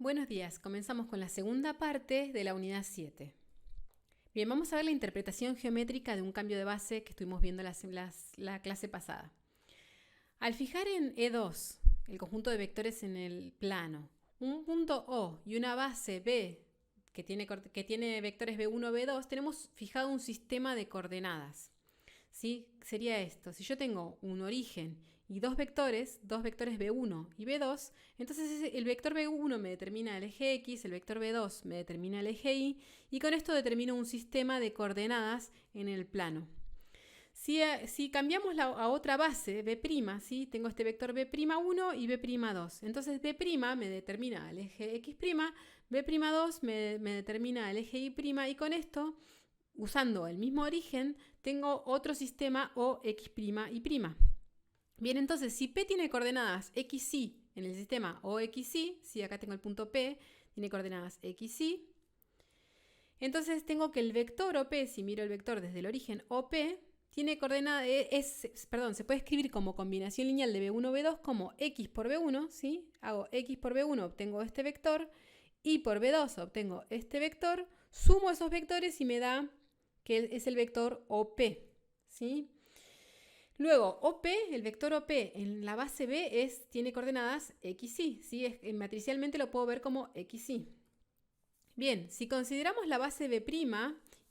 Buenos días, comenzamos con la segunda parte de la unidad 7. Bien, vamos a ver la interpretación geométrica de un cambio de base que estuvimos viendo la clase pasada. Al fijar en E2, el conjunto de vectores en el plano, un punto O y una base B que tiene vectores B1, B2, tenemos fijado un sistema de coordenadas. ¿Sí? Sería esto. Si yo tengo un origen y dos vectores B1 y B2, entonces el vector B1 me determina el eje X, el vector B2 me determina el eje Y con esto determino un sistema de coordenadas en el plano. Si cambiamos a otra base, B', ¿sí? Tengo este vector B'1 y B'2. Entonces B' me determina el eje X', B'2 me determina el eje Y' y con esto, usando el mismo origen, tengo otro sistema OX' y'. Bien, entonces, si P tiene coordenadas XY en el sistema OXY, si acá tengo el punto P, tiene coordenadas XY, entonces tengo que el vector OP, si miro el vector desde el origen OP, tiene coordenadas, se puede escribir como combinación lineal de B1, B2 como X por B1, ¿sí? Hago X por B1, obtengo este vector, Y por B2 obtengo este vector, sumo esos vectores y me da que es el vector OP, ¿sí? Luego, OP, el vector OP en la base B tiene coordenadas XY, ¿sí? Matricialmente lo puedo ver como XY. Bien, si consideramos la base B'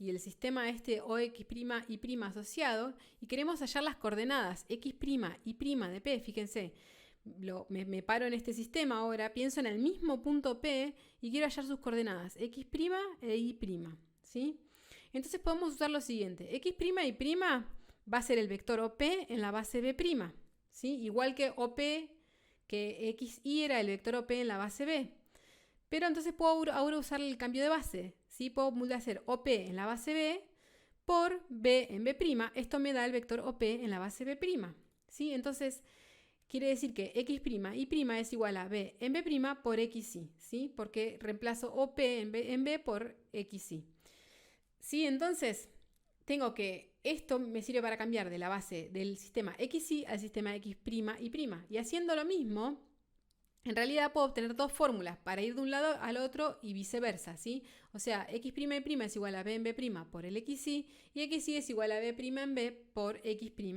y el sistema OX' y' asociado y queremos hallar las coordenadas X' y' de P, fíjense, me paro en este sistema ahora, pienso en el mismo punto P y quiero hallar sus coordenadas X' e Y', ¿sí? Entonces podemos usar lo siguiente, X' y Y' va a ser el vector OP en la base B', ¿sí? Igual que OP, que XY era el vector OP en la base B. Pero entonces puedo ahora usar el cambio de base, ¿sí? Puedo hacer OP en la base B por B en B'. Esto me da el vector OP en la base B', ¿sí? Entonces, quiere decir que X' y' es igual a B en B' por XY, ¿sí? Porque reemplazo OP en B por XY. ¿Sí? Entonces, tengo que esto me sirve para cambiar de la base del sistema XY al sistema X' y'. Y haciendo lo mismo, en realidad puedo obtener dos fórmulas para ir de un lado al otro y viceversa, ¿sí? O sea, X' y' es igual a B en B' por el XY y XY es igual a B' en B por X' y',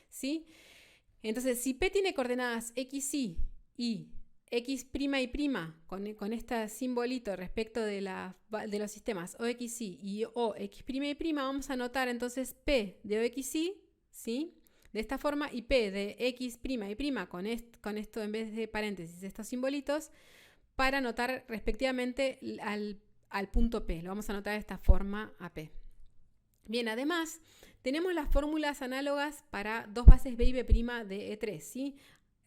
¿sí? Entonces, si P tiene coordenadas XY y X' y' con este simbolito respecto de los sistemas OXY y OX' y', vamos a anotar entonces P de OXY, ¿sí? De esta forma, y P de X' y' con esto en vez de paréntesis, estos simbolitos, para anotar respectivamente al punto P. Lo vamos a anotar de esta forma a P. Bien, además, tenemos las fórmulas análogas para dos bases B y B' de E3, ¿sí?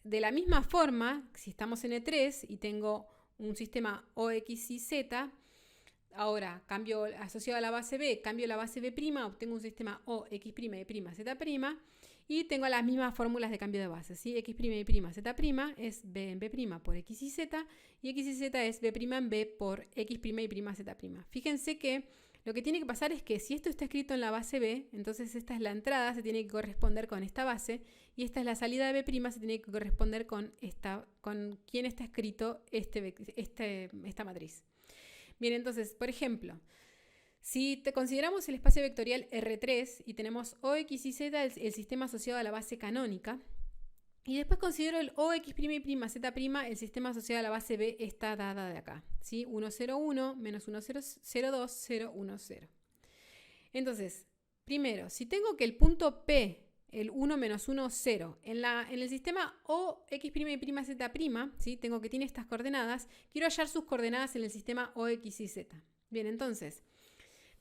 De la misma forma, si estamos en E3 y tengo un sistema OXYZ, ahora cambio asociado a la base B, cambio la base B', obtengo un sistema OX' y Z', y tengo las mismas fórmulas de cambio de base, ¿sí? X' y' Z' es B en B' por X y Z, y X y Z es B' en B por X' y' Z'. Fíjense que lo que tiene que pasar es que si esto está escrito en la base B, entonces esta es la entrada, se tiene que corresponder con esta base, y esta es la salida de B', se tiene que corresponder con quién está escrito esta matriz. Bien, entonces, por ejemplo, si consideramos el espacio vectorial R3 y tenemos OX y Z, el sistema asociado a la base canónica, y después considero el OX' y' Z', el sistema asociado a la base B está dada de acá, ¿sí? 1, 0, 1, menos 1, 0, 0, 2, 0, 1, 0. Entonces, primero, si tengo que el punto P, el 1 menos 1, 0, en el sistema OX' y' Z', ¿sí? Tengo que tiene estas coordenadas, quiero hallar sus coordenadas en el sistema OX y Z. Bien, entonces,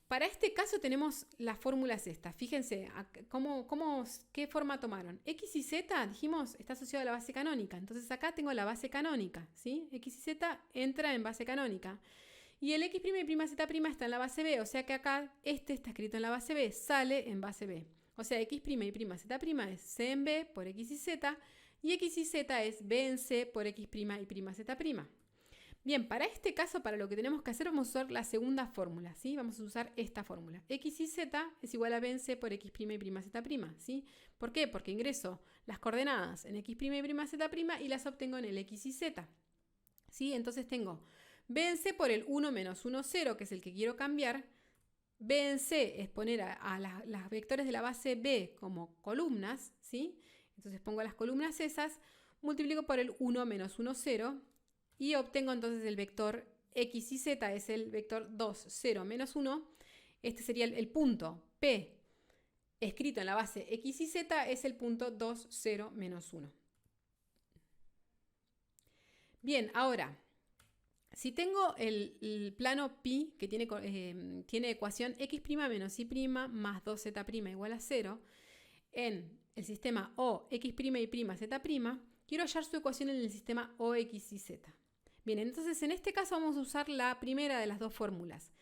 para este caso tenemos las fórmulas estas. Fíjense qué forma tomaron. X y Z, dijimos, está asociado a la base canónica. Entonces acá tengo la base canónica, ¿sí? X y Z entra en base canónica. Y el X' y' Z' está en la base B. O sea que acá este está escrito en la base B, sale en base B. O sea, X' y' Z' es C en B por X y Z. Y X y Z es B en C por X' y' Z'. Bien, para este caso, para lo que tenemos que hacer, vamos a usar la segunda fórmula, ¿sí? Vamos a usar esta fórmula. X y Z es igual a B en C por X' y' Z', ¿sí? ¿Por qué? Porque ingreso las coordenadas en X' y' Z' y las obtengo en el X y Z. ¿Sí? Entonces tengo B en C por el 1 menos 1, 0, que es el que quiero cambiar. B en C es poner a las vectores de la base B como columnas, ¿sí? Entonces pongo las columnas esas, multiplico por el 1 menos 1, 0 y obtengo entonces el vector X y Z, es el vector 2, 0, menos 1. Este sería el punto P escrito en la base X y Z, es el punto 2, 0, menos 1. Bien, ahora, si tengo el plano pi que tiene ecuación x' menos y' más 2z' igual a 0, en el sistema O, x' y' z', quiero hallar su ecuación en el sistema O, x y z. Bien, entonces en este caso vamos a usar la primera de las dos fórmulas.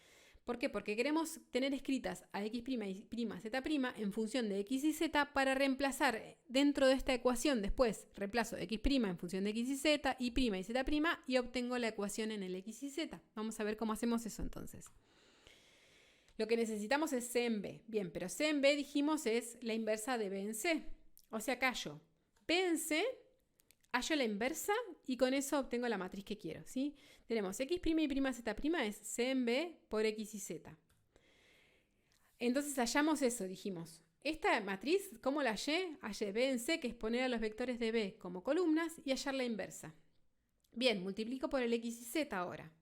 ¿Por qué? Porque queremos tener escritas a x' y' z' en función de x y z para reemplazar dentro de esta ecuación. Después reemplazo x' en función de x y z, y' y z' y obtengo la ecuación en el x y z. Vamos a ver cómo hacemos eso entonces. Lo que necesitamos es C en B. Bien, pero C en B dijimos es la inversa de B en C. O sea que hallo B en C, hallo la inversa y con eso obtengo la matriz que quiero, ¿sí? Tenemos x' y' z' es C en B por x y z. Entonces hallamos eso, dijimos. Esta matriz, ¿cómo la hallé? Hallé B en C, que es poner a los vectores de B como columnas y hallar la inversa. Bien, multiplico por el x y z ahora.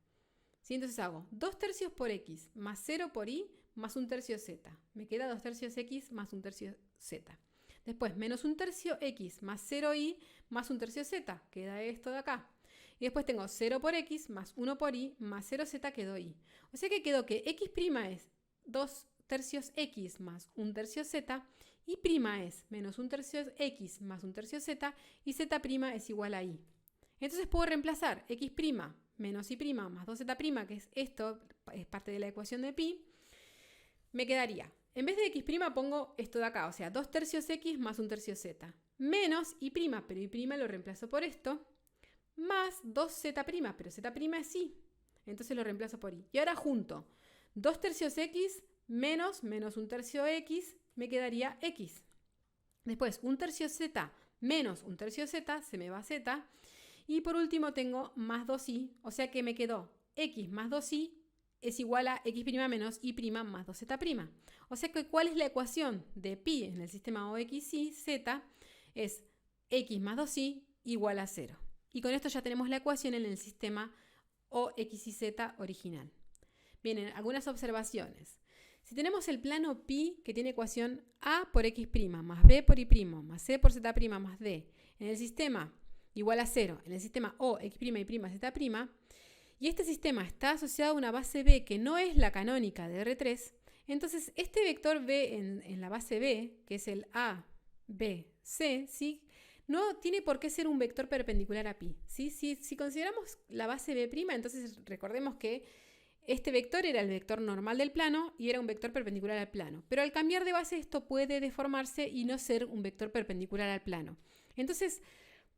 ¿Sí? Entonces hago 2 tercios por x más 0 por y más 1 tercio z. Me queda 2 tercios x más 1 tercio z. Después, menos 1 tercio x más 0y más 1 tercio z. Queda esto de acá. Y después tengo 0 por x más 1 por y más 0z quedó y. O sea que quedó que x' es 2 tercios x más 1 tercio z, y' es menos 1 tercio x más 1 tercio z, y z' es igual a y. Entonces puedo reemplazar x' menos y' más 2z', que es esto, es parte de la ecuación de pi. Me quedaría, en vez de x' pongo esto de acá, o sea, 2 tercios x más 1 tercio z, menos y', pero y' lo reemplazo por esto, más 2z', pero z' es y. Entonces lo reemplazo por y. Y ahora junto 2 tercios x menos 1 tercio x, me quedaría x. Después 1 tercio z menos 1 tercio z, se me va z. Y por último tengo más 2y, o sea que me quedó x más 2y es igual a x' menos y' más 2z'. O sea que ¿cuál es la ecuación de pi en el sistema O, x, y, z? Es x más 2y igual a 0. Y con esto ya tenemos la ecuación en el sistema O, x y z original. Bien, algunas observaciones. Si tenemos el plano pi que tiene ecuación a por x' más b por y' más c por z' más d en el sistema igual a 0, en el sistema O, x' y' z', y este sistema está asociado a una base b que no es la canónica de R3, entonces este vector b en la base b, que es el a, b, c, ¿sí?, no tiene por qué ser un vector perpendicular a pi. ¿Sí? Si consideramos la base b', entonces recordemos que este vector era el vector normal del plano y era un vector perpendicular al plano. Pero al cambiar de base esto puede deformarse y no ser un vector perpendicular al plano. Entonces,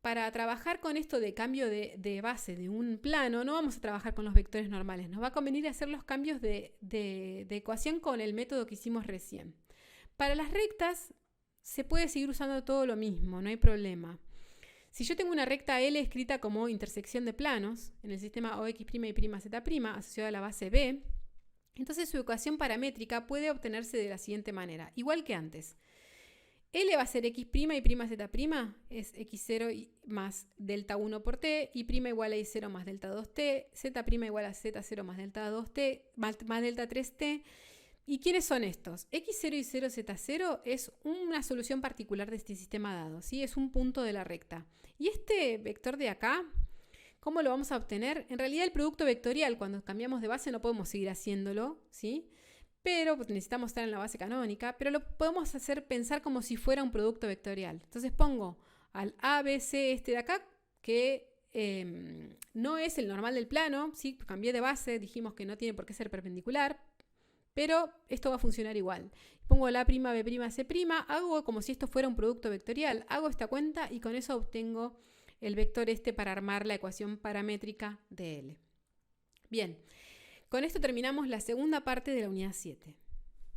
para trabajar con esto de cambio de base de un plano, no vamos a trabajar con los vectores normales. Nos va a convenir hacer los cambios de ecuación con el método que hicimos recién. Para las rectas se puede seguir usando todo lo mismo, no hay problema. Si yo tengo una recta L escrita como intersección de planos en el sistema O, x' y' z' asociada a la base B, entonces su ecuación paramétrica puede obtenerse de la siguiente manera, igual que antes. L va a ser x' y z', es x0 más delta 1 por t, y' igual a y0 más delta 2t, z' igual a z0 más delta 2t, más delta 3t. ¿Y quiénes son estos? x0 y 0, z0 es una solución particular de este sistema dado, ¿sí? Es un punto de la recta. Y este vector de acá, ¿cómo lo vamos a obtener? En realidad el producto vectorial, cuando cambiamos de base no podemos seguir haciéndolo, ¿sí? Pero pues, necesitamos estar en la base canónica, pero lo podemos hacer pensar como si fuera un producto vectorial. Entonces pongo al ABC este de acá, que no es el normal del plano, ¿sí? Cambié de base, dijimos que no tiene por qué ser perpendicular, pero esto va a funcionar igual. Pongo la prima, b', c', hago como si esto fuera un producto vectorial, hago esta cuenta y con eso obtengo el vector este para armar la ecuación paramétrica de L. Bien, con esto terminamos la segunda parte de la unidad 7.